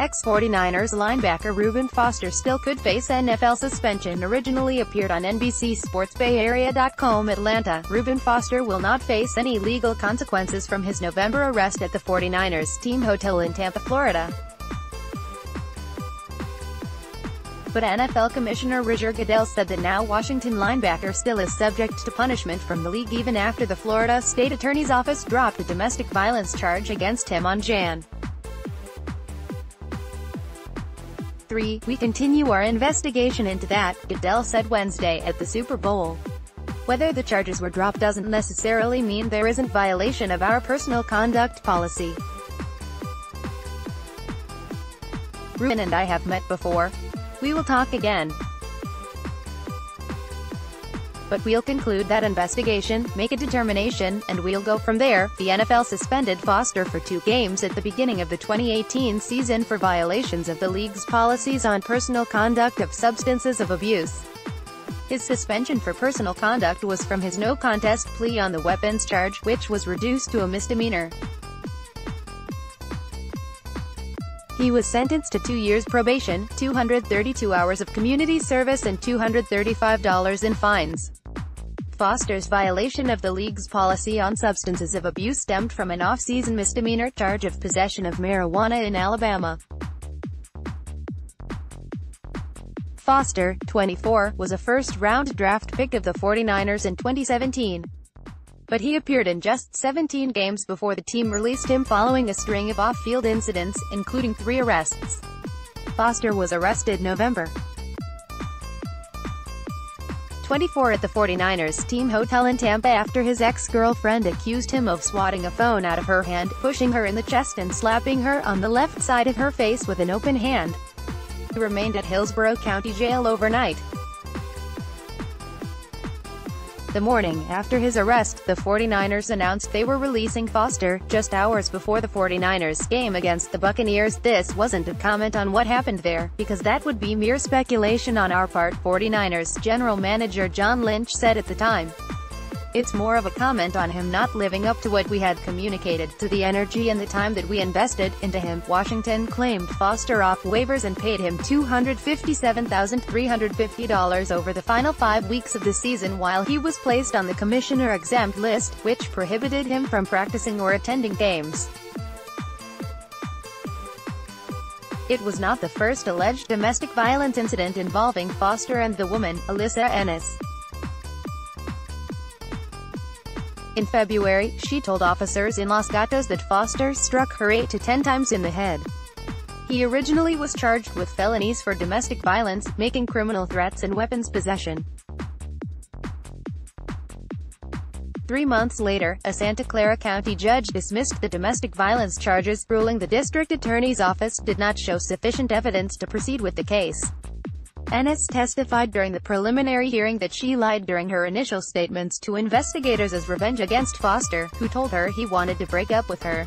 Ex-49ers linebacker Reuben Foster still could face NFL suspension. Originally appeared on nbcsportsbayarea.comATLANTA, Reuben Foster will not face any legal consequences from his November arrest at the 49ers team hotel in Tampa, Florida. But NFL Commissioner Roger Goodell said that now Washington linebacker still is subject to punishment from the league even after the Florida State Attorney's Office dropped a domestic violence charge against him on Jan. 3. We continue our investigation into that, Goodell said Wednesday at the Super Bowl. Whether the charges were dropped doesn't necessarily mean there isn't violation of our personal conduct policy. Reuben and I have met before. We will talk again. But we'll conclude that investigation, make a determination, and we'll go from there. The NFL suspended Foster for 2 games at the beginning of the 2018 season for violations of the league's policies on personal conduct of substances of abuse. His suspension for personal conduct was from his no-contest plea on the weapons charge, which was reduced to a misdemeanor. He was sentenced to 2 years probation, 232 hours of community service and $235 in fines. Foster's violation of the league's policy on substances of abuse stemmed from an off-season misdemeanor charge of possession of marijuana in Alabama. Foster, 24, was a first-round draft pick of the 49ers in 2017. But he appeared in just 17 games before the team released him following a string of off-field incidents, including 3 arrests. Foster was arrested November 24 at the 49ers team hotel in Tampa after his ex-girlfriend accused him of swatting a phone out of her hand, pushing her in the chest and slapping her on the left side of her face with an open hand. He remained at Hillsborough County Jail overnight. The morning after his arrest, the 49ers announced they were releasing Foster, just hours before the 49ers game against the Buccaneers. This wasn't a comment on what happened there, because that would be mere speculation on our part, 49ers general manager John Lynch said at the time. It's more of a comment on him not living up to what we had communicated, to the energy and the time that we invested into him. Washington claimed Foster off waivers and paid him $257,350 over the final 5 weeks of the season while he was placed on the commissioner-exempt list, which prohibited him from practicing or attending games. It was not the first alleged domestic violence incident involving Foster and the woman, Alyssa Ennis. In February, she told officers in Los Gatos that Foster struck her 8 to 10 times in the head. He originally was charged with felonies for domestic violence, making criminal threats and weapons possession. 3 months later, a Santa Clara County judge dismissed the domestic violence charges, ruling the district attorney's office did not show sufficient evidence to proceed with the case. Ennis testified during the preliminary hearing that she lied during her initial statements to investigators as revenge against Foster, who told her he wanted to break up with her.